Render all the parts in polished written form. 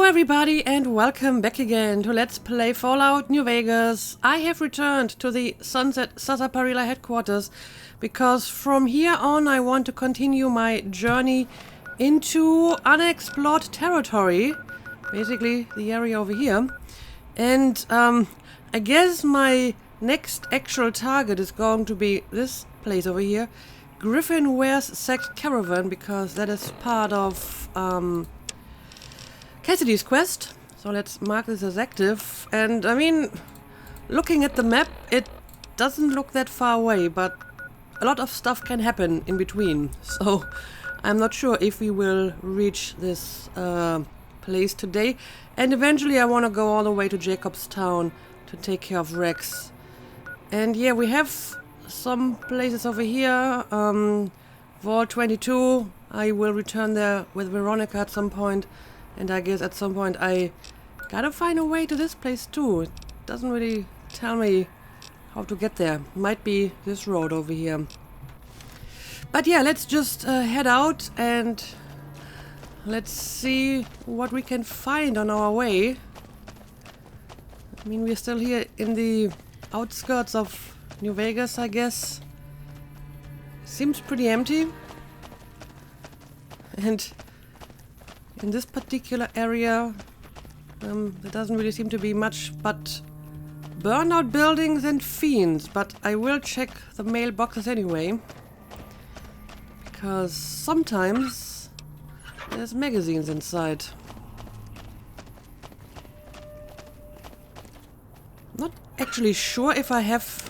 everybody and welcome back again to Let's Play Fallout New Vegas. I have returned to the Sunset Sarsaparilla headquarters because from here on I want to continue my journey into unexplored territory, basically the area over here. And I guess my next actual target is going to be this place over here, Griffin Ware's Sect Caravan, because that is part of Cassidy's quest. So let's mark this as active. And I mean, looking at the map, it doesn't look that far away, but a lot of stuff can happen in between. So I'm not sure if we will reach this place today. And eventually I want to go all the way to Jacobstown to take care of Rex. And yeah, we have some places over here. Vault 22, I will return there with Veronica at some point. And I guess at some point I gotta find a way to this place too. It doesn't really tell me how to get there. Might be this road over here. But yeah, let's just head out and let's see what we can find on our way. I mean, we're still here in the outskirts of New Vegas, I guess. Seems pretty empty. And in this particular area, there doesn't really seem to be much but burned out buildings and fiends. But I will check the mailboxes anyway, because sometimes there's magazines inside. Not actually sure if I have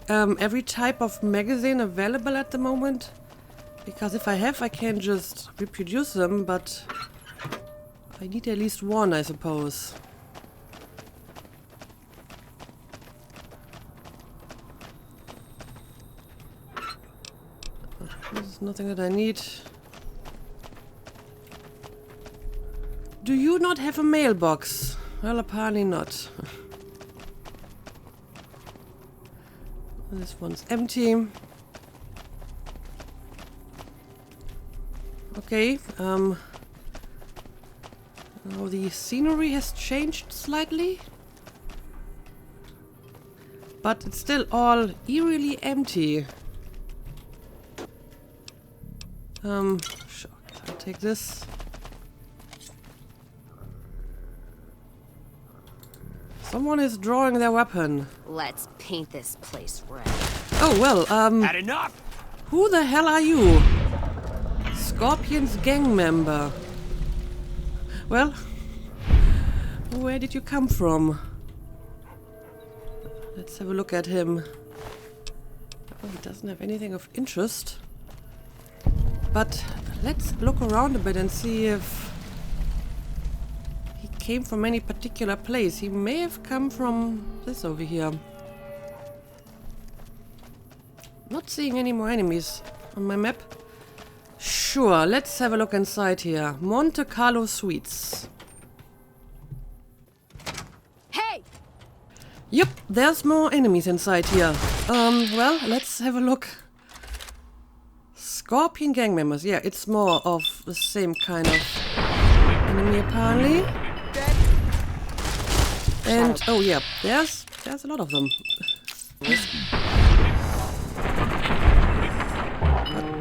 every type of magazine available at the moment. Because if I have, I can just reproduce them, but I need at least one, I suppose. This is nothing that I need. Do you not have a mailbox? Well, apparently not. This one's empty. Okay, now the scenery has changed slightly, but it's still all eerily empty. Sure, I'll take this. Someone is drawing their weapon. Let's paint this place red. Oh, well, Had enough! who the hell are you? Scorpion's gang member. Well, where did you come from? Let's have a look at him. Oh, he doesn't have anything of interest. But let's look around a bit and see if he came from any particular place. He may have come from this over here. Not seeing any more enemies on my map. Sure, let's have a look inside here. Monte Carlo Suites. Hey! Yep, there's more enemies inside here. Well, let's have a look. Scorpion gang members. Yeah, it's more of the same kind of enemy apparently. And oh yeah, there's a lot of them.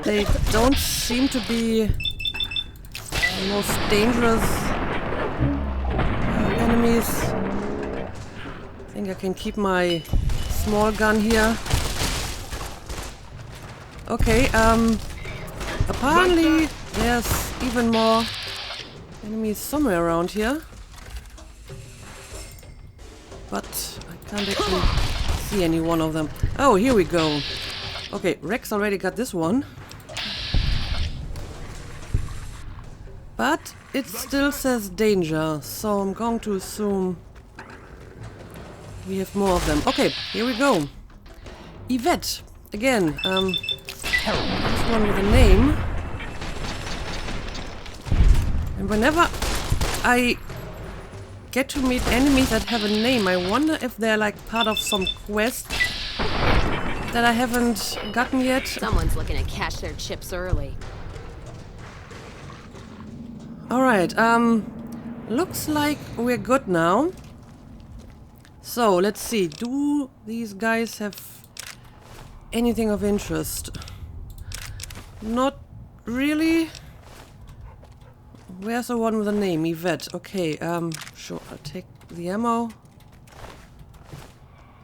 They don't seem to be the most dangerous enemies. I think I can keep my small gun here. Okay, apparently there's even more enemies somewhere around here. But I can't actually see any one of them. Oh, here we go. Okay, Rex already got this one. But it still says danger, so I'm going to assume we have more of them. Okay, here we go. Yvette, again, this one with a name. And whenever I get to meet enemies that have a name, I wonder if they're like part of some quest that I haven't gotten yet. Someone's looking to cash their chips early. Alright, Looks like we're good now. So, let's see. Do these guys have anything of interest? Not really. Where's the one with the name? Yvette. Okay, sure. I'll take the ammo.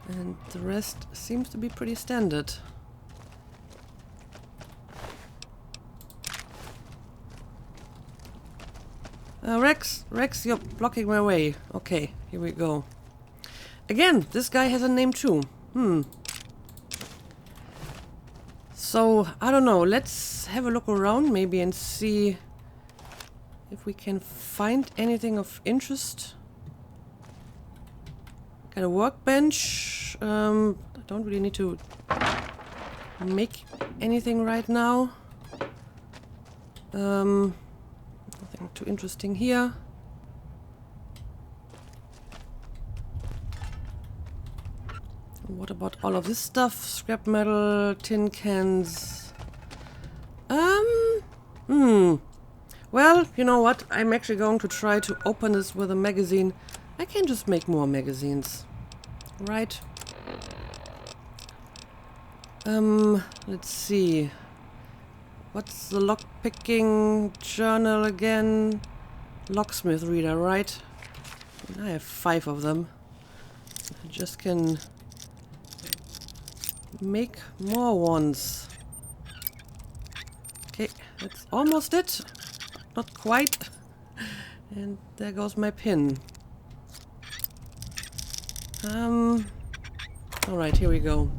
And the rest seems to be pretty standard. Rex, you're blocking my way. Okay, here we go. Again, this guy has a name too. So, I don't know. Let's have a look around maybe and see if we can find anything of interest. Got a workbench. I don't really need to make anything right now. Nothing too interesting here. What about all of this stuff? Scrap metal, tin cans. Well, you know what? I'm actually going to try to open this with a magazine. I can just make more magazines. Right. Let's see. What's the lockpicking journal again? Locksmith reader, right? I have 5 of them. I just can make more ones. Okay, that's almost it. Not quite. And there goes my pin. Alright, here we go.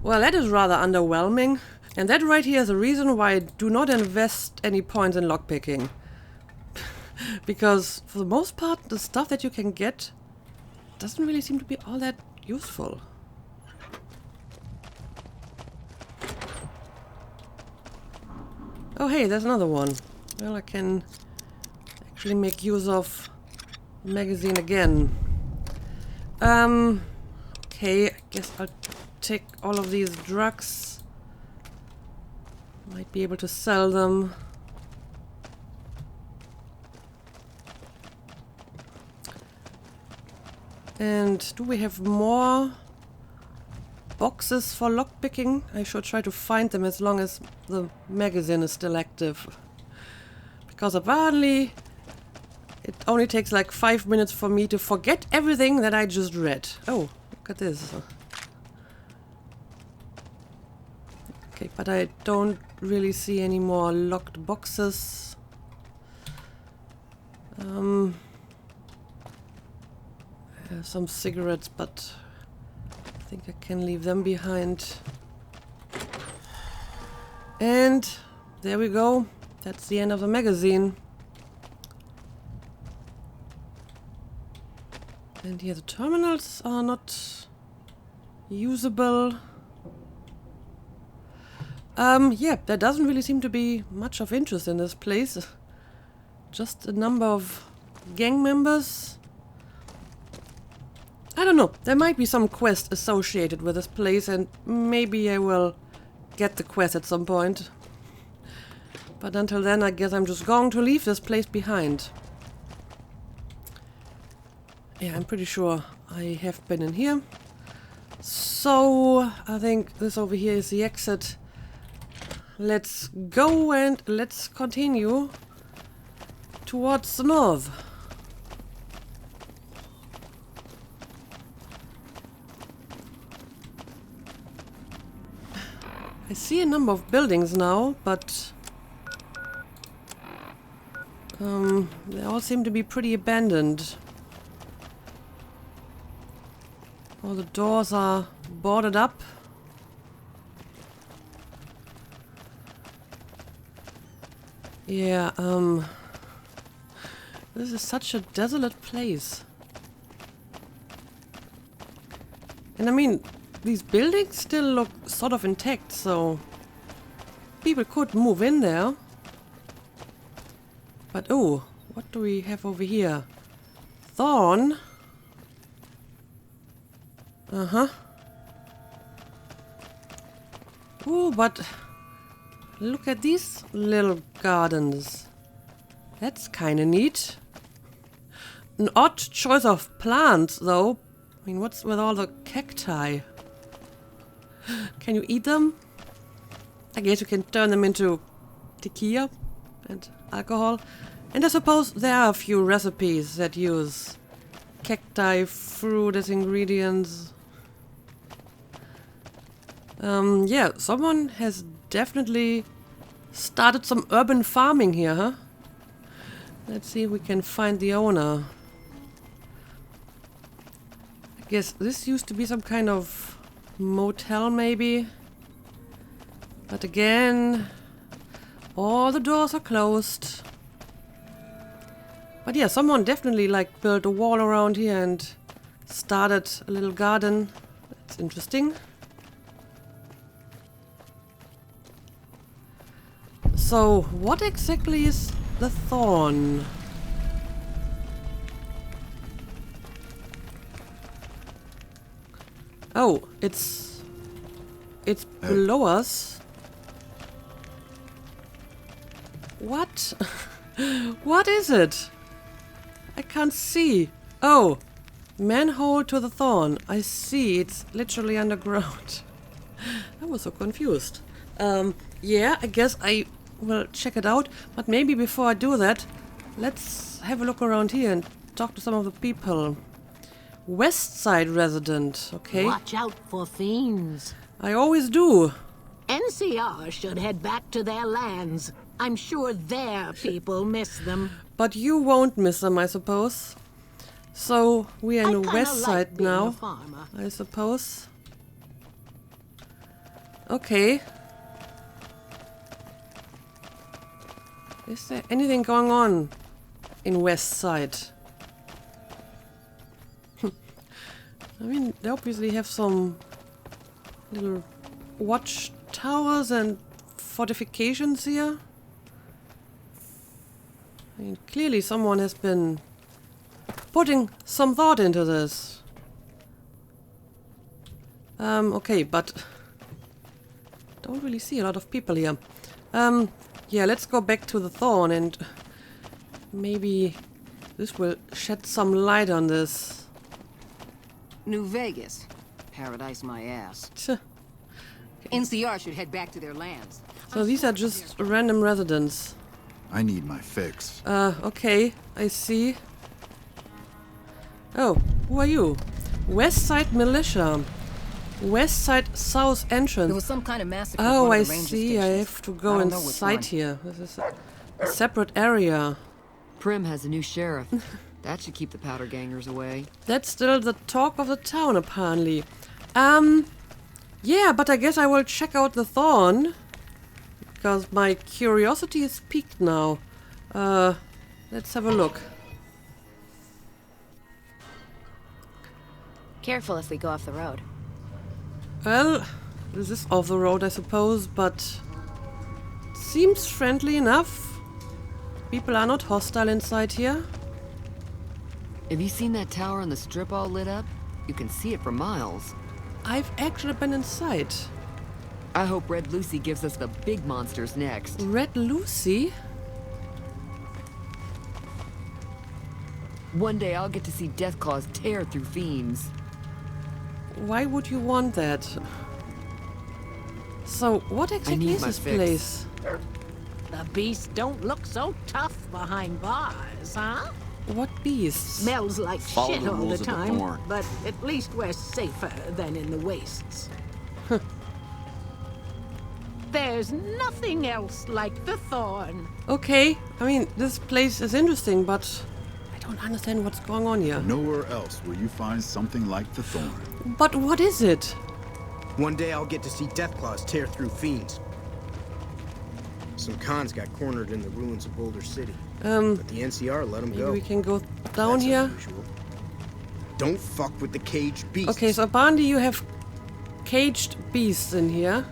Well, that is rather underwhelming. And that right here is the reason why I do not invest any points in lockpicking. Because for the most part, the stuff that you can get doesn't really seem to be all that useful. Oh hey, there's another one. Well, I can actually make use of the magazine again. Okay, I guess I'll take all of these drugs. Might be able to sell them. And do we have more boxes for lockpicking? I should try to find them as long as the magazine is still active. Because apparently it only takes like 5 minutes for me to forget everything that I just read. Oh, look at this. Okay, but I don't really see any more locked boxes. I have some cigarettes, but I think I can leave them behind. And there we go. That's the end of the magazine. And here the terminals are not usable. Yeah, there doesn't really seem to be much of interest in this place. Just a number of gang members. I don't know, there might be some quest associated with this place and maybe I will get the quest at some point. But until then, I guess I'm just going to leave this place behind. Yeah, I'm pretty sure I have been in here. So, I think this over here is the exit. Let's go and let's continue towards the north. I see a number of buildings now, but they all seem to be pretty abandoned. All the doors are boarded up. Yeah, this is such a desolate place. And I mean, these buildings still look sort of intact, so people could move in there. But oh, what do we have over here? Thorn? Uh-huh. Oh, but look at these little gardens. That's kinda neat. An odd choice of plants, though. I mean, what's with all the cacti? Can you eat them? I guess you can turn them into tequila and alcohol. And I suppose there are a few recipes that use cacti fruit as ingredients. Yeah, someone has definitely started some urban farming here, huh? Let's see if we can find the owner. I guess this used to be some kind of motel, maybe. But again, all the doors are closed. But yeah, someone definitely like built a wall around here and started a little garden. That's interesting. So, what exactly is the Thorn? Oh, it's below us. What? What is it? I can't see. Oh, manhole to the Thorn. I see. It's literally underground. I was so confused. Yeah, I guess I will check it out. But maybe before I do that, let's have a look around here and talk to some of the people. West Side resident, okay. Watch out for fiends. I always do. NCR should head back to their lands. I'm sure their people miss them. But you won't miss them, I suppose. So, we are in the kinda West like Side being now, a farmer. I suppose. Okay. Is there anything going on in West Side? I mean, they obviously have some little watch towers and fortifications here. I mean, clearly someone has been putting some thought into this. Okay, but don't really see a lot of people here. Yeah, let's go back to the Thorn and maybe this will shed some light on this. New Vegas. Paradise my ass. Tch. NCR should head back to their lands. So these are just random residents. I need my fix. Okay, I see. Oh, who are you? West Side Militia. West Side South entrance. There was some kind of massacre. Oh, at one I of the ranger see. I stations. have to go I don't know which inside one. here. This is a separate area. Prim has a new sheriff. That should keep the powder gangers away. That's still the talk of the town, apparently. Yeah, but I guess I will check out the Thorn. Because my curiosity is piqued now. Let's have a look. Careful if we go off the road. Well, this is off the road, I suppose, but seems friendly enough. People are not hostile inside here. Have you seen that tower on the strip all lit up? You can see it for miles. I've actually been inside. I hope Red Lucy gives us the big monsters next. Red Lucy? One day I'll get to see Deathclaws tear through fiends. Why would you want that? So, what exactly need is my this fix. place? The beasts don't look so tough behind bars, huh? What beasts? Smells like Follow shit the all the rules of the time, Thorn. but at least we're safer than in the wastes. There's nothing else like the Thorn. Okay, I mean, this place is interesting, but I don't understand what's going on here. Nowhere else will you find something like the Thorn. But what is it? One day I'll get to see Deathclaws tear through fiends. Some cons got cornered in the ruins of Boulder City, but the NCR let them Maybe go. we can go down That's here. unusual. Don't fuck with the caged beasts. Okay, so apparently you have caged beasts in here.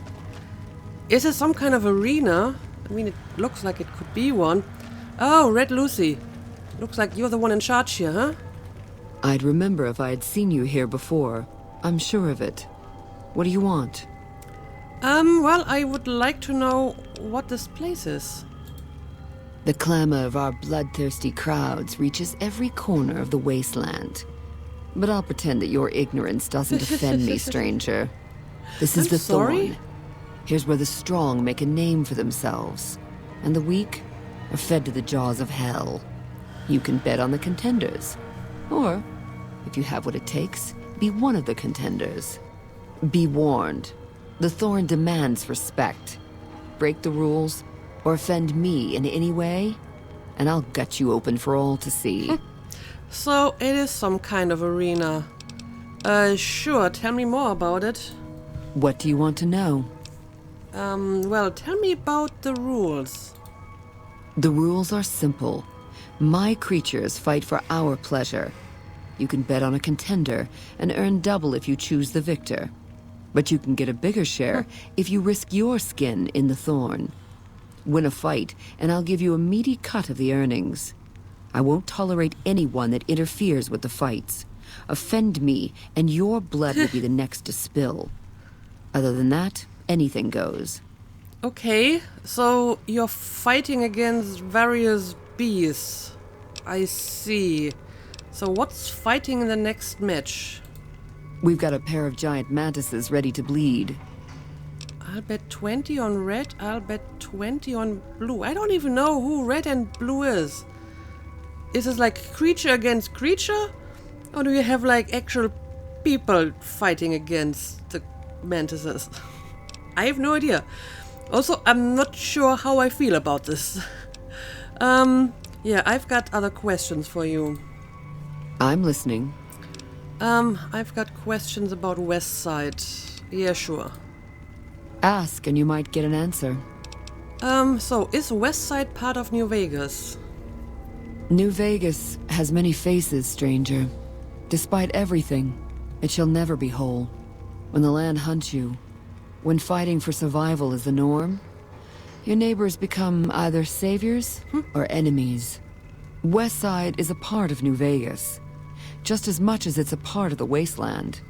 Is it some kind of arena? I mean, it looks like it could be one. Oh, Red Lucy. Looks like you're the one in charge here, huh? I'd remember if I had seen you here before. I'm sure of it. What do you want? Well, I would like to know what this place is. The clamor of our bloodthirsty crowds reaches every corner of the wasteland. But I'll pretend that your ignorance doesn't offend me, stranger. This is I'm the sorry? Thorn. Here's where the strong make a name for themselves, and the weak are fed to the jaws of hell. You can bet on the contenders. Or, if you have what it takes, be one of the contenders. Be warned. The Thorn demands respect. Break the rules, or offend me in any way, and I'll gut you open for all to see. So, it is some kind of arena. Sure, tell me more about it. What do you want to know? Well, tell me about the rules. The rules are simple. My creatures fight for our pleasure. You can bet on a contender and earn double if you choose the victor. But you can get a bigger share if you risk your skin in the Thorn. Win a fight, and I'll give you a meaty cut of the earnings. I won't tolerate anyone that interferes with the fights. Offend me, and your blood will be the next to spill. Other than that, anything goes. Okay, so you're fighting against various beasts. I see. So what's fighting in the next match? We've got a pair of giant mantises ready to bleed. I'll bet 20 on red, I'll bet 20 on blue. I don't even know who red and blue is. Is this like creature against creature? Or do you have like actual people fighting against the mantises? I have no idea. Also, I'm not sure how I feel about this. Yeah, I've got other questions for you. I'm listening. I've got questions about West Side. Yeah, sure. Ask and you might get an answer. So is West Side part of New Vegas? New Vegas has many faces, stranger. Despite everything, it shall never be whole. When the land hunts you, when fighting for survival is the norm, your neighbors become either saviors or enemies. West Side is a part of New Vegas, just as much as it's a part of the wasteland.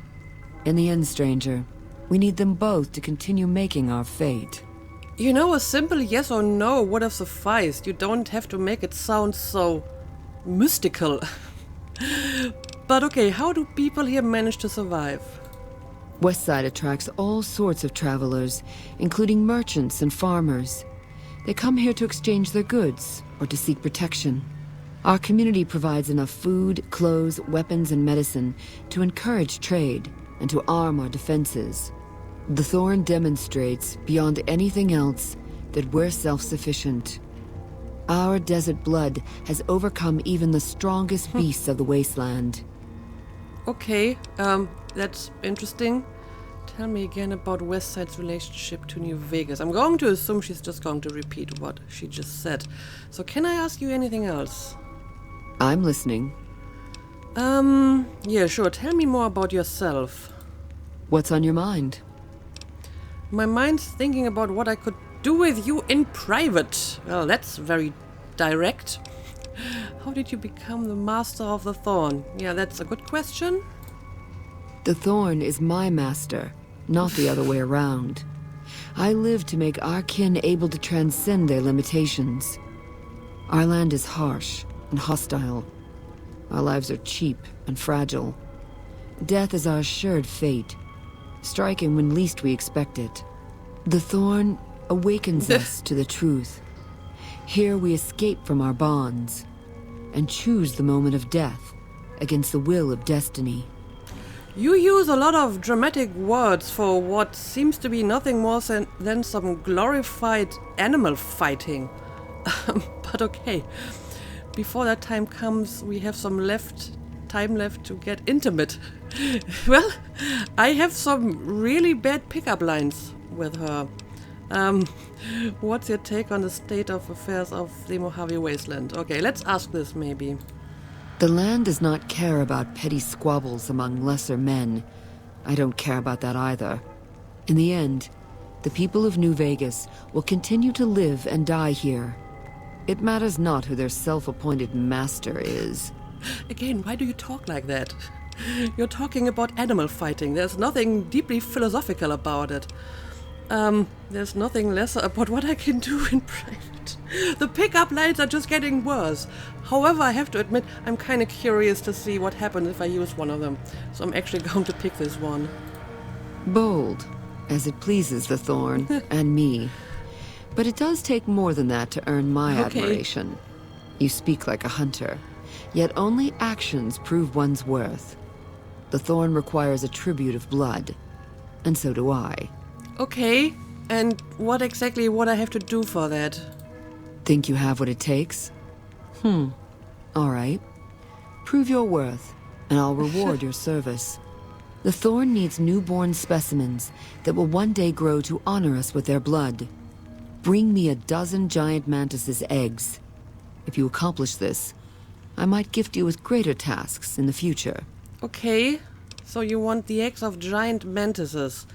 In the end, stranger, we need them both to continue making our fate. You know, a simple yes or no would have sufficed. You don't have to make it sound so mystical. But okay, how do people here manage to survive? West Side attracts all sorts of travelers, including merchants and farmers. They come here to exchange their goods or to seek protection. Our community provides enough food, clothes, weapons, and medicine to encourage trade and to arm our defenses. The Thorn demonstrates, beyond anything else, that we're self-sufficient. Our desert blood has overcome even the strongest beasts of the wasteland. Okay, that's interesting. Tell me again about West Side's relationship to New Vegas. I'm going to assume she's just going to repeat what she just said. So can I ask you anything else? I'm listening. Yeah, sure. Tell me more about yourself. What's on your mind? My mind's thinking about what I could do with you in private. Well, that's very direct. How did you become the master of the Thorn? Yeah, that's a good question. The Thorn is my master, not the other way around. I live to make our kin able to transcend their limitations. Our land is harsh and hostile. Our lives are cheap and fragile. Death is our assured fate, striking when least we expect it. The Thorn awakens us to the truth. Here we escape from our bonds and choose the moment of death against the will of destiny. You use a lot of dramatic words for what seems to be nothing more than some glorified animal fighting. But okay, before that time comes, we have some time left to get intimate. Well, I have some really bad pickup lines with her. What's your take on the state of affairs of the Mojave Wasteland? Okay, let's ask this maybe. The land does not care about petty squabbles among lesser men. I don't care about that either. In the end, the people of New Vegas will continue to live and die here. It matters not who their self-appointed master is. Again, why do you talk like that? You're talking about animal fighting. There's nothing deeply philosophical about it. There's nothing lesser about what I can do in private. The pickup lines are just getting worse. However, I have to admit, I'm kind of curious to see what happens if I use one of them. So I'm actually going to pick this one. Bold, as it pleases the Thorn and me. But it does take more than that to earn my admiration. You speak like a hunter, yet only actions prove one's worth. The Thorn requires a tribute of blood, and so do I. Okay, and what exactly would I have to do for that? Think you have what it takes? All right. Prove your worth, and I'll reward your service. The Thorn needs newborn specimens that will one day grow to honor us with their blood. Bring me 12 giant mantises' eggs. If you accomplish this, I might gift you with greater tasks in the future. Okay, so you want the eggs of giant mantises.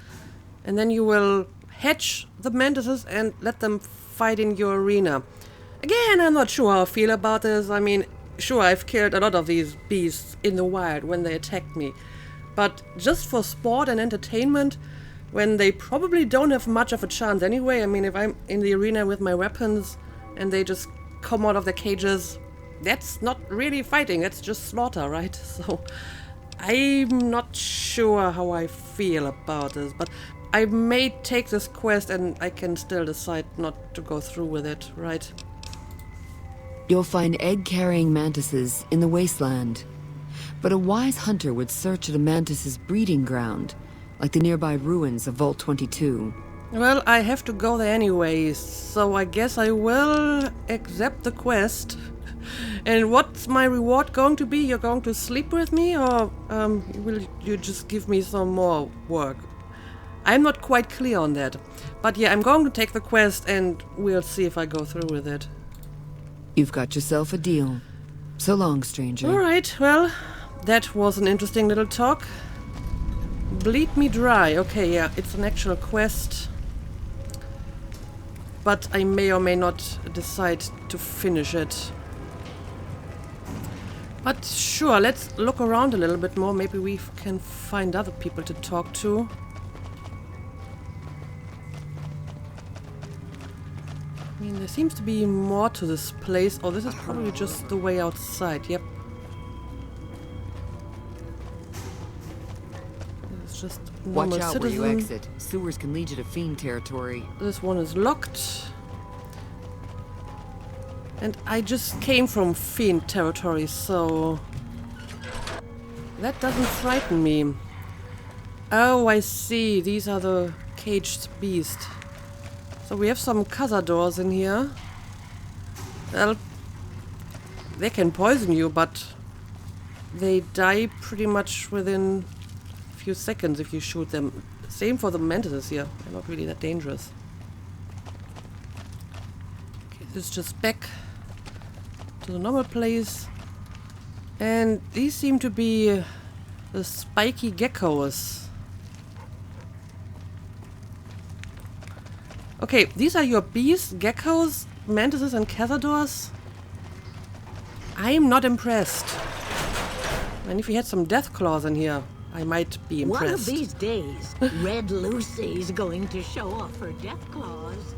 And then you will hatch the mantises and let them fight in your arena. Again, I'm not sure how I feel about this. I mean, sure, I've killed a lot of these beasts in the wild when they attacked me. But just for sport and entertainment, when they probably don't have much of a chance anyway. I mean, if I'm in the arena with my weapons and they just come out of the cages, that's not really fighting, that's just slaughter, right? So I'm not sure how I feel about this, but I may take this quest and I can still decide not to go through with it, right? You'll find egg-carrying mantises in the wasteland. But a wise hunter would search at a mantis's breeding ground, like the nearby ruins of Vault 22. Well, I have to go there anyway, so I guess I will accept the quest. And what's my reward going to be? You're going to sleep with me, or will you just give me some more work? I'm not quite clear on that. But yeah, I'm going to take the quest and we'll see if I go through with it. You've got yourself a deal. So long, stranger. Alright, well, that was an interesting little talk. Bleed me dry. Okay, yeah, it's an actual quest. But I may or may not decide to finish it. But sure, let's look around a little bit more. Maybe we can find other people to talk to. I mean, there seems to be more to this place. Oh, this is probably just the way outside. Yep. It's just normal Watch out citizen. where you exit. Sewers can lead you to fiend territory. This one is locked. And I just came from fiend territory, so that doesn't frighten me. Oh, I see. These are the caged beasts. So we have some cazadors in here. Well, they can poison you, but they die pretty much within a few seconds if you shoot them. Same for the mantises here. They're not really that dangerous. Okay, this is just back to the normal place. And these seem to be the spiky geckos. Okay, these are your beasts, geckos, mantises, and cazadors. I'm not impressed. And if we had some death claws in here, I might be impressed. One of these days, Red Lucy's going to show off her death claws.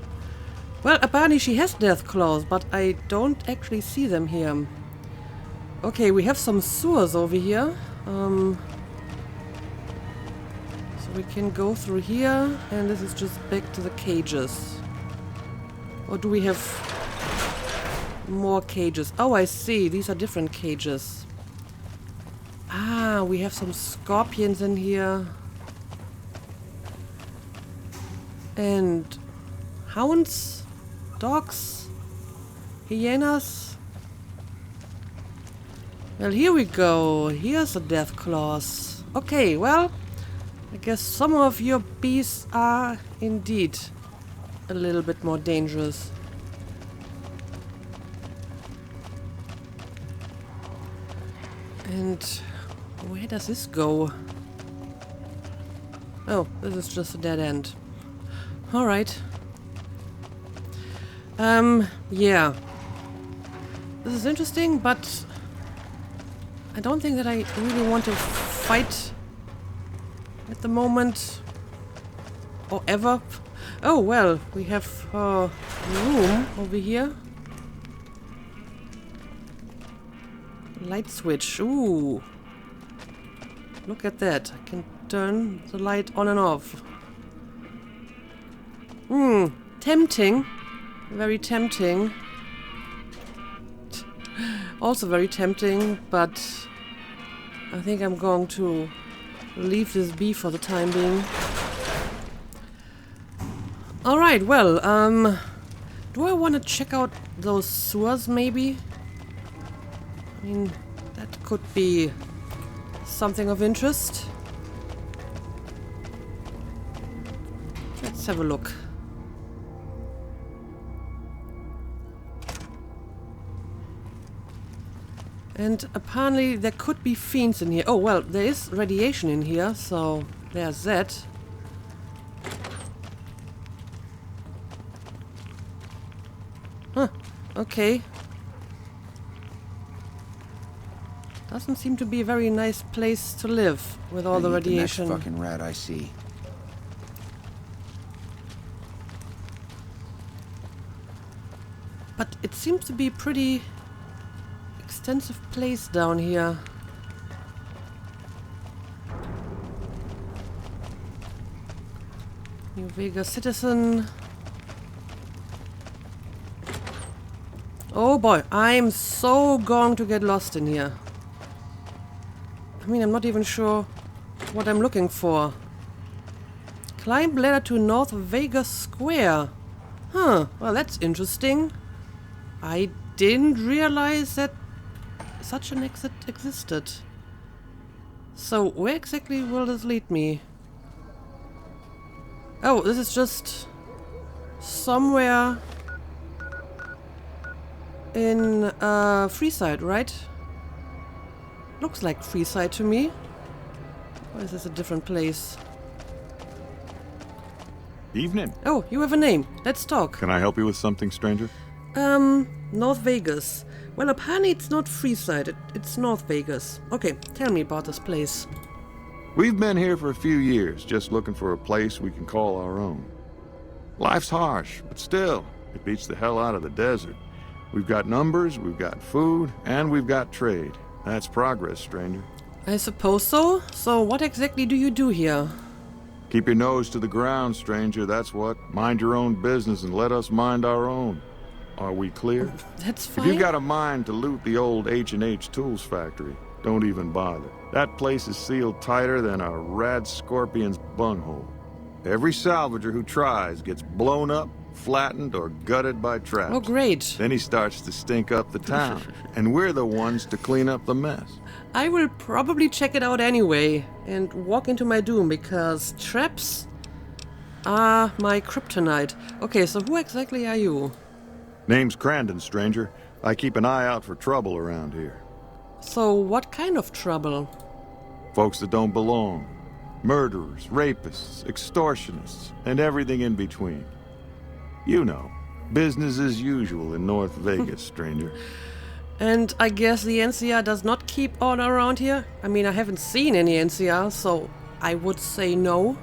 Well, apparently she has death claws, but I don't actually see them here. Okay, we have some sewers over here. So we can go through here, and this is just back to the cages. Or do we have more cages? Oh, I see. These are different cages. Ah, we have some scorpions in here. And hounds, dogs, hyenas. Well, here we go. Here's the death claws. Okay, well, I guess some of your beasts are indeed a little bit more dangerous. And where does this go? Oh, this is just a dead end. Alright. Yeah. This is interesting, but I don't think that I really want to fight at the moment. Or ever. Oh, well, we have a room over here. Light switch. Ooh. Look at that. I can turn the light on and off. Tempting. Very tempting. Also very tempting, but I think I'm going to leave this be for the time being. Alright, well, do I want to check out those sewers, maybe? I mean, that could be something of interest. Let's have a look. And apparently there could be fiends in here. Oh, well, there is radiation in here, so there's that. Huh, okay. Doesn't seem to be a very nice place to live with all the radiation. The next fucking rat I see. But it seems to be pretty extensive place down here. New Vegas citizen. Oh boy, I'm so going to get lost in here. I mean, I'm not even sure what I'm looking for. Climb ladder to North Vegas Square. Huh, well that's interesting. I didn't realize that such an exit existed. So, where exactly will this lead me? Oh, this is just somewhere in Freeside, right? Looks like Freeside to me. Or is this a different place? Evening. Oh, you have a name. Let's talk. Can I help you with something, stranger? North Vegas. Well, apparently it's not Freeside, it's North Vegas. Okay, tell me about this place. We've been here for a few years, just looking for a place we can call our own. Life's harsh, but still, it beats the hell out of the desert. We've got numbers, we've got food, and we've got trade. That's progress, stranger. I suppose so. So what exactly do you do here? Keep your nose to the ground, stranger, that's what. Mind your own business and let us mind our own. Are we clear? That's fine. If you got a mind to loot the old H&H Tools factory, don't even bother. That place is sealed tighter than a rad scorpion's bunghole. Every salvager who tries gets blown up, flattened, or gutted by traps. Oh, great. Then he starts to stink up the town, and we're the ones to clean up the mess. I will probably check it out anyway and walk into my doom, because traps are my kryptonite. Okay, so who exactly are you? Name's Crandon, stranger. I keep an eye out for trouble around here. So what kind of trouble? Folks that don't belong. Murderers, rapists, extortionists, and everything in between. You know, business as usual in North Vegas, stranger. And I guess the NCR does not keep on around here? I mean, I haven't seen any NCR, so I would say no.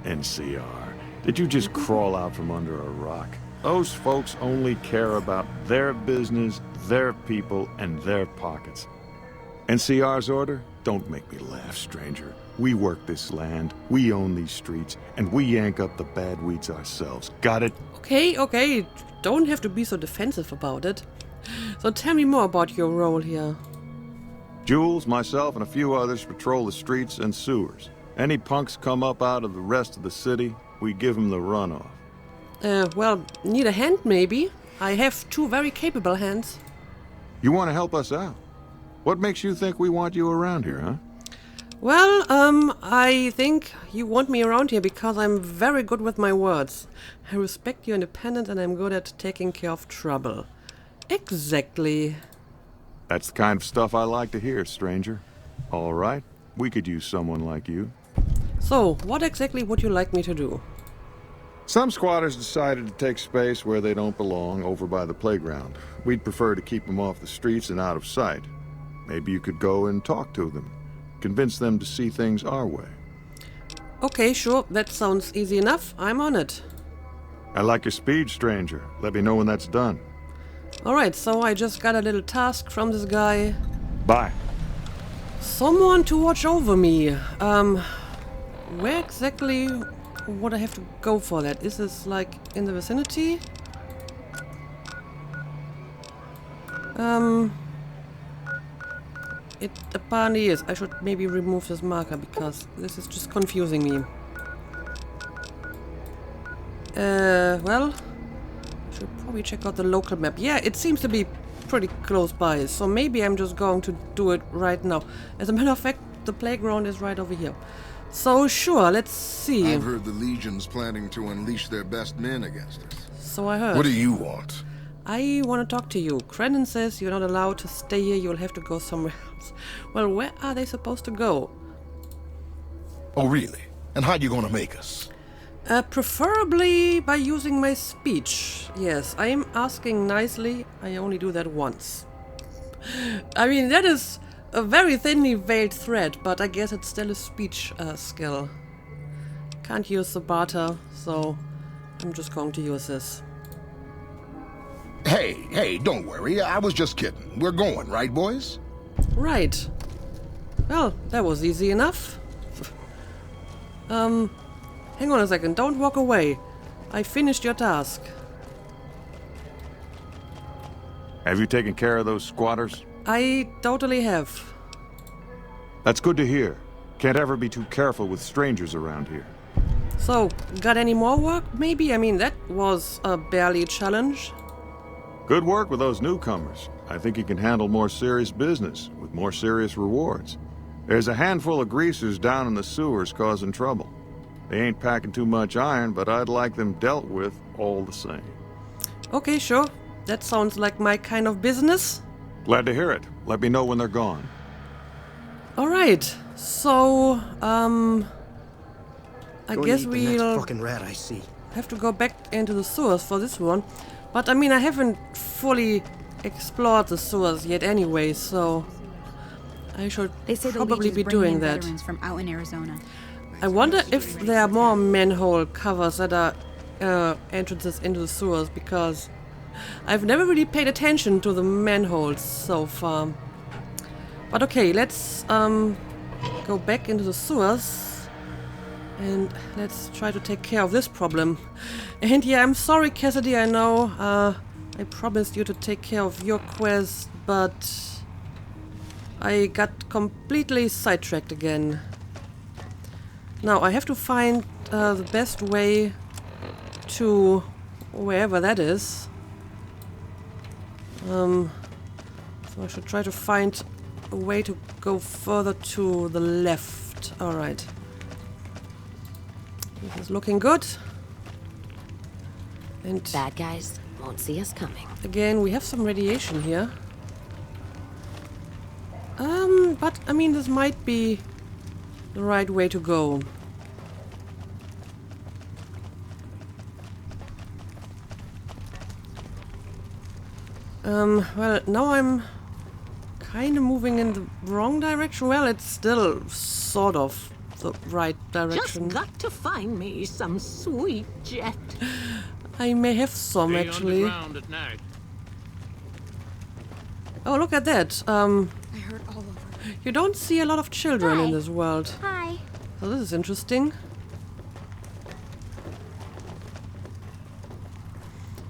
NCR? Did you just crawl out from under a rock? Those folks only care about their business, their people, and their pockets. NCR's order? Don't make me laugh, stranger. We work this land, we own these streets, and we yank up the bad weeds ourselves. Got it? Okay, don't have to be so defensive about it. So tell me more about your role here. Jules, myself, and a few others patrol the streets and sewers. Any punks come up out of the rest of the city, we give them the runoff. Well, need a hand maybe? I have two very capable hands. You want to help us out? What makes you think we want you around here, huh? Well, I think you want me around here because I'm very good with my words. I respect your independence and I'm good at taking care of trouble. Exactly. That's the kind of stuff I like to hear, stranger. All right, we could use someone like you. So, what exactly would you like me to do? Some squatters decided to take space where they don't belong, over by the playground. We'd prefer to keep them off the streets and out of sight. Maybe you could go and talk to them. Convince them to see things our way. Okay, sure, that sounds easy enough. I'm on it. I like your speed, stranger. Let me know when that's done. Alright, so I just got a little task from this guy. Bye. Someone to watch over me. Where exactly would I have to go for that? Is this like in the vicinity? It apparently is. I should maybe remove this marker because this is just confusing me. Well, I should probably check out the local map. Yeah, it seems to be pretty close by, so maybe I'm just going to do it right now. As a matter of fact, the playground is right over here. So sure, let's see. I've heard the Legion's planning to unleash their best men against us. So I heard. What do you want? I want to talk to you. Crandon says you're not allowed to stay here, you'll have to go somewhere else. Well, where are they supposed to go? Oh, really? And how you gonna make us? Preferably by using my speech. Yes, I am asking nicely. I only do that once. I mean, that is a very thinly veiled threat, but I guess it's still a speech skill. Can't use the barter, so I'm just going to use this. Hey, don't worry. I was just kidding. We're going, right, boys? Right. Well, that was easy enough. Hang on a second. Don't walk away. I finished your task. Have you taken care of those squatters? I totally have. That's good to hear. Can't ever be too careful with strangers around here. So, got any more work, maybe? I mean, that was barely a challenge. Good work with those newcomers. I think you can handle more serious business with more serious rewards. There's a handful of greasers down in the sewers causing trouble. They ain't packing too much iron, but I'd like them dealt with all the same. Okay, sure. That sounds like my kind of business. Glad to hear it. Let me know when they're gone. Alright, so, I Go guess and eat the next we'll fucking rat I see. have to go back into the sewers for this one. But I mean, I haven't fully explored the sewers yet anyway, so I should They say probably the be Legion's bringing doing in that. veterans from out in Arizona. I wonder if there are more manhole covers that are entrances into the sewers, because I've never really paid attention to the manholes so far. But okay, let's go back into the sewers and let's try to take care of this problem. And yeah, I'm sorry, Cassidy, I know I promised you to take care of your quest, but I got completely sidetracked again. Now I have to find the best way to wherever that is. So I should try to find a way to go further to the left. Alright. This is looking good. And Bad guys won't see us coming. again, we have some radiation here. But I mean, this might be the right way to go. Well, now I'm kind of moving in the wrong direction. Well, it's still sort of the right direction. Just got to find me some sweet jet. I may have some, actually. At night. Oh, look at that. I heard all over. You don't see a lot of children in Hi. this world. Hi. So this is interesting.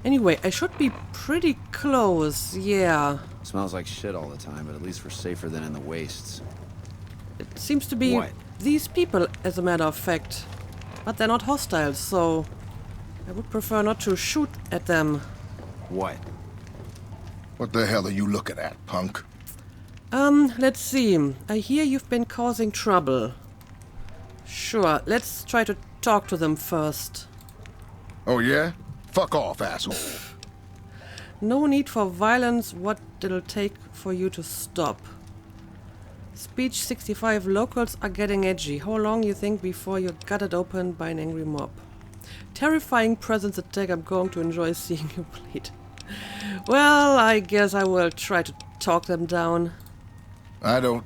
Anyway, I should be pretty close, yeah. Smells like shit all the time, but at least we're safer than in the wastes. It seems to be What? these people, as a matter of fact. But they're not hostile, so I would prefer not to shoot at them. What? What the hell are you looking at, punk? Let's see. I hear you've been causing trouble. Sure, let's try to talk to them first. Oh, yeah? Fuck off, asshole. No need for violence. What it'll take for you to stop. Speech 65. Locals are getting edgy. How long you think before you're gutted open by an angry mob? Terrifying presence attack. I'm going to enjoy seeing you bleed. Well, I guess I will try to talk them down. I don't...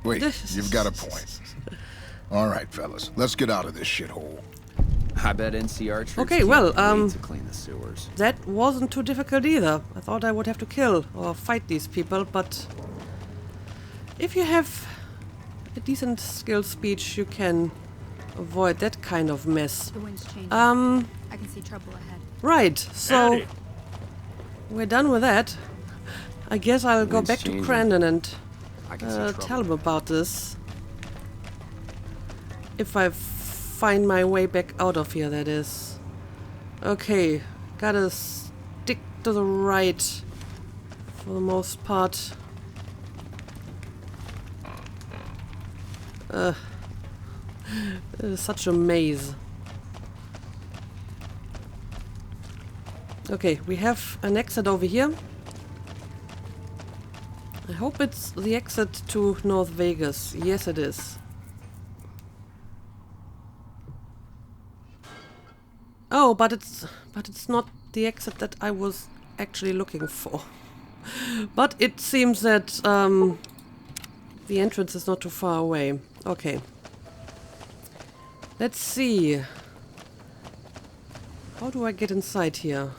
Wait, you've got a point. All right, fellas. Let's get out of this shithole. I bet NCR troops Okay, can't well, wait to clean the sewers. that wasn't too difficult either. I thought I would have to kill or fight these people, but if you have a decent skill speech, you can avoid that kind of mess. The wind's changing. I can see trouble ahead. Right, so we're done with that. I guess I'll go back to Crandon and tell him about this. If I find my way back out of here, that is. Okay, gotta stick to the right for the most part. It is such a maze. Okay, we have an exit over here. I hope it's the exit to North Vegas. Yes, it is. Oh, but it's not the exit that I was actually looking for. But it seems that the entrance is not too far away. Okay. Let's see. How do I get inside here?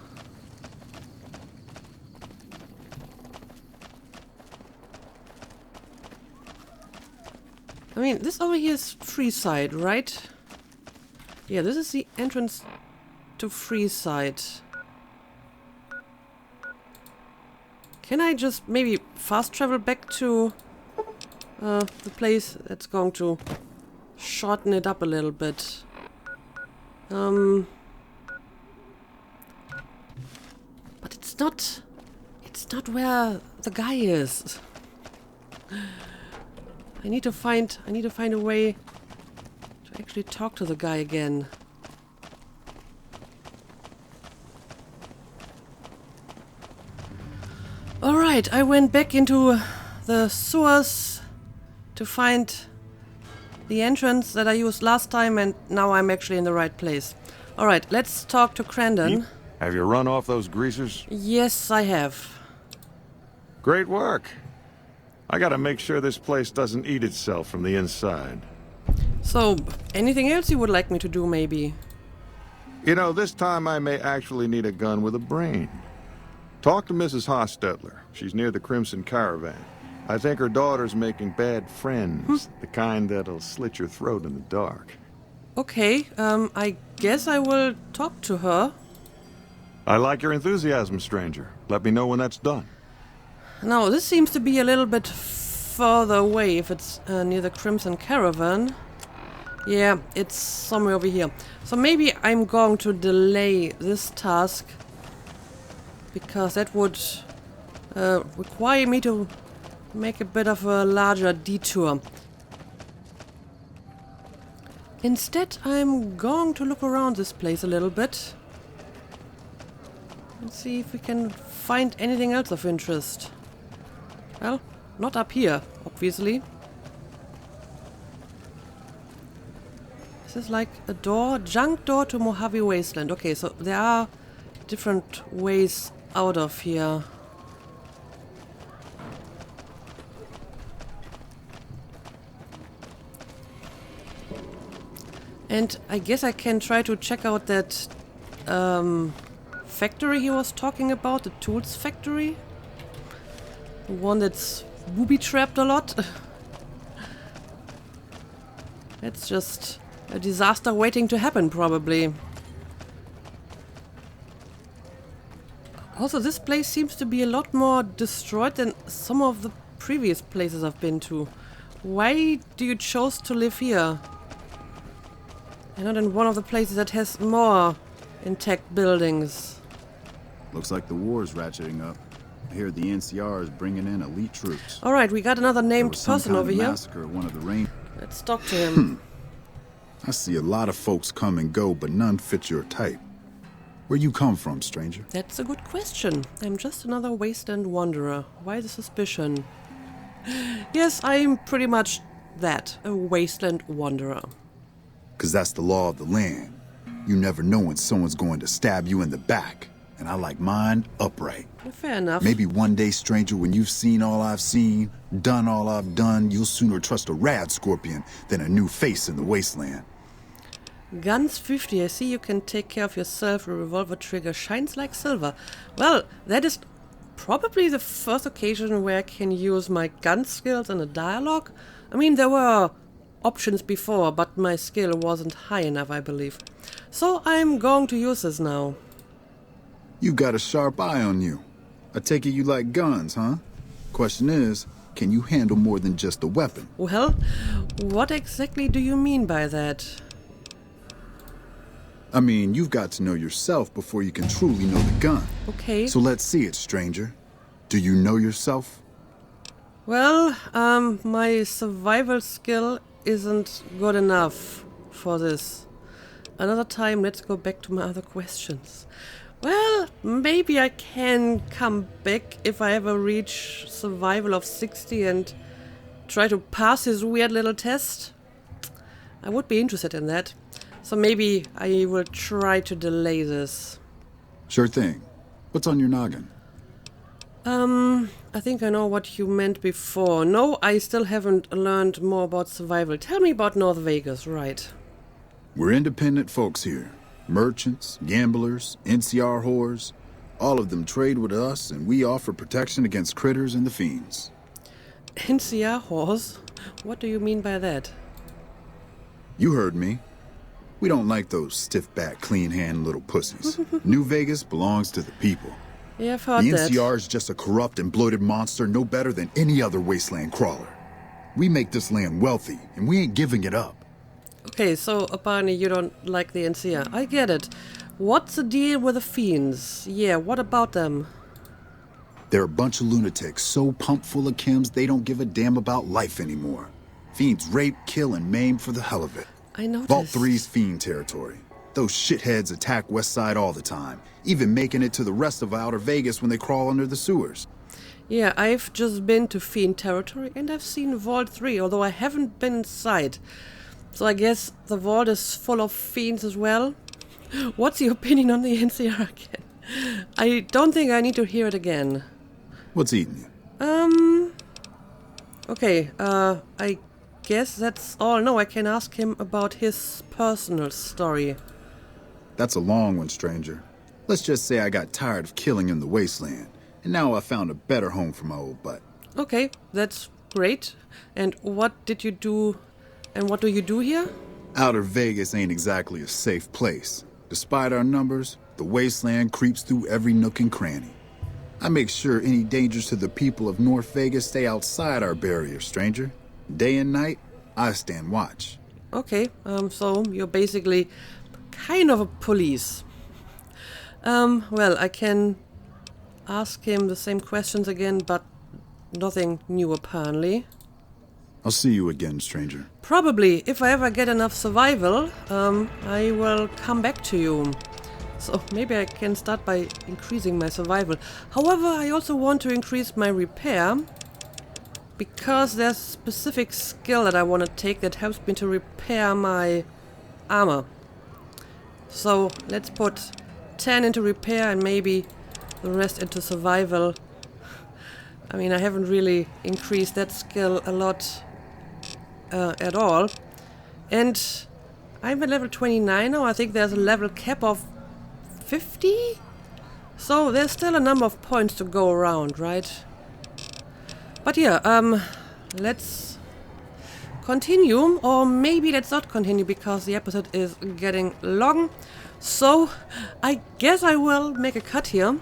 I mean, this over here is Freeside, right? Yeah, this is the entrance to Freeside. Can I just maybe fast travel back to the place? That's going to shorten it up a little bit. But it's not where the guy is. I need to find a way to actually talk to the guy again. Alright, I went back into the sewers to find the entrance that I used last time, and now I'm actually in the right place. Alright, let's talk to Crandon. Have you run off those greasers? Yes, I have. Great work. I gotta make sure this place doesn't eat itself from the inside. So, anything else you would like me to do, maybe? You know, this time I may actually need a gun with a brain. Talk to Mrs. Hostetler. She's near the Crimson Caravan. I think her daughter's making bad friends, the kind that'll slit your throat in the dark. Okay, I guess I will talk to her. I like your enthusiasm, stranger. Let me know when that's done. Now, this seems to be a little bit further away if it's near the Crimson Caravan. Yeah, it's somewhere over here. So maybe I'm going to delay this task, because that would require me to make a bit of a larger detour. Instead, I'm going to look around this place a little bit and see if we can find anything else of interest. Well, not up here, obviously. This is like a door, junk door to Mojave Wasteland. Okay, so there are different ways out of here. And I guess I can try to check out that factory he was talking about, the tools factory. The one that's booby-trapped a lot. It's just a disaster waiting to happen, probably. Also, this place seems to be a lot more destroyed than some of the previous places I've been to. Why do you choose to live here? And not in one of the places that has more intact buildings. Looks like the war's ratcheting up. I hear the NCR is bringing in elite troops. Alright, we got another named person over here. Massacre at one of the rain. Let's talk to him. I see a lot of folks come and go, but none fit your type. Where you come from, stranger? That's a good question. I'm just another wasteland wanderer. Why the suspicion? Yes, I'm pretty much that. A wasteland wanderer. 'Cause that's the law of the land. You never know when someone's going to stab you in the back. And I like mine upright. Fair enough. Maybe one day, stranger, when you've seen all I've seen, done all I've done, you'll sooner trust a rad scorpion than a new face in the wasteland. Guns 50. I see you can take care of yourself. A revolver trigger shines like silver. Well, that is probably the first occasion where I can use my gun skills in a dialogue. I mean, there were options before, but my skill wasn't high enough, I believe. So I'm going to use this now. You got a sharp eye on you. I take it you like guns, huh? Question is, can you handle more than just a weapon? Well, what exactly do you mean by that? I mean, you've got to know yourself before you can truly know the gun. Okay. So let's see it, stranger. Do you know yourself? Well, my survival skill isn't good enough for this. Another time, let's go back to my other questions. Well, maybe I can come back if I ever reach survival of 60 and try to pass his weird little test. I would be interested in that. So maybe I will try to delay this. Sure thing. What's on your noggin? I think I know what you meant before. No, I still haven't learned more about survival. Tell me about North Vegas, right? We're independent folks here. Merchants, gamblers, NCR whores. All of them trade with us, and we offer protection against critters and the fiends. NCR whores? What do you mean by that? You heard me. We don't like those stiff-backed, clean-hand little pussies. New Vegas belongs to the people. Yeah, I've heard the that. NCR is just a corrupt and bloated monster no better than any other wasteland crawler. We make this land wealthy, and we ain't giving it up. Okay, so apparently you don't like the NCR. I get it. What's the deal with the fiends? Yeah, what about them? They're a bunch of lunatics so pumped full of chems they don't give a damn about life anymore. Fiends rape, kill, and maim for the hell of it. I noticed. Vault 3's fiend territory. Those shitheads attack West Side all the time, even making it to the rest of Outer Vegas when they crawl under the sewers. Yeah, I've just been to fiend territory and I've seen Vault 3, although I haven't been inside. So I guess the vault is full of fiends as well. What's your opinion on the NCR again? I don't think I need to hear it again. What's eating you? Okay, I guess that's all. No, I can ask him about his personal story. That's a long one, stranger. Let's just say I got tired of killing in the wasteland, and now I found a better home for my old butt. Okay, that's great. And what did you do, and what do you do here? Outer Vegas ain't exactly a safe place. Despite our numbers, the wasteland creeps through every nook and cranny. I make sure any dangers to the people of North Vegas stay outside our barrier, stranger. Day and night, I stand watch. Okay, so you're basically kind of a police. Well, I can ask him the same questions again, but nothing new apparently. I'll see you again, stranger. Probably, if I ever get enough survival, I will come back to you. So maybe I can start by increasing my survival. However, I also want to increase my repair, because there's a specific skill that I want to take that helps me to repair my armor. So let's put 10 into repair and maybe the rest into survival. I mean, I haven't really increased that skill a lot at all. And I'm at level 29 now. I think there's a level cap of 50? So there's still a number of points to go around, right? But yeah, let's continue, or maybe let's not continue because the episode is getting long. So I guess I will make a cut here.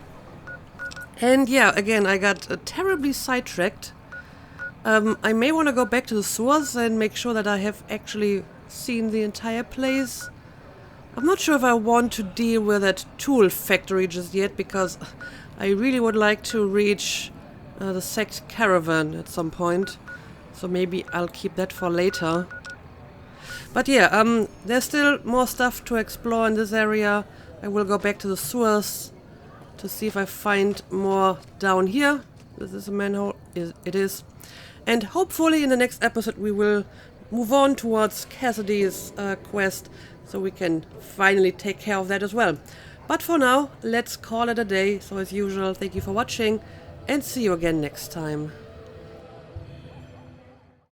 And yeah, again, I got terribly sidetracked. I may want to go back to the sewers and make sure that I have actually seen the entire place. I'm not sure if I want to deal with that tool factory just yet, because I really would like to reach the sect caravan at some point. So maybe I'll keep that for later. But yeah, there's still more stuff to explore in this area. I will go back to the sewers to see if I find more down here. This is a manhole. It is. And hopefully in the next episode we will move on towards Cassidy's quest, so we can finally take care of that as well. But for now, let's call it a day. So as usual, thank you for watching, and see you again next time.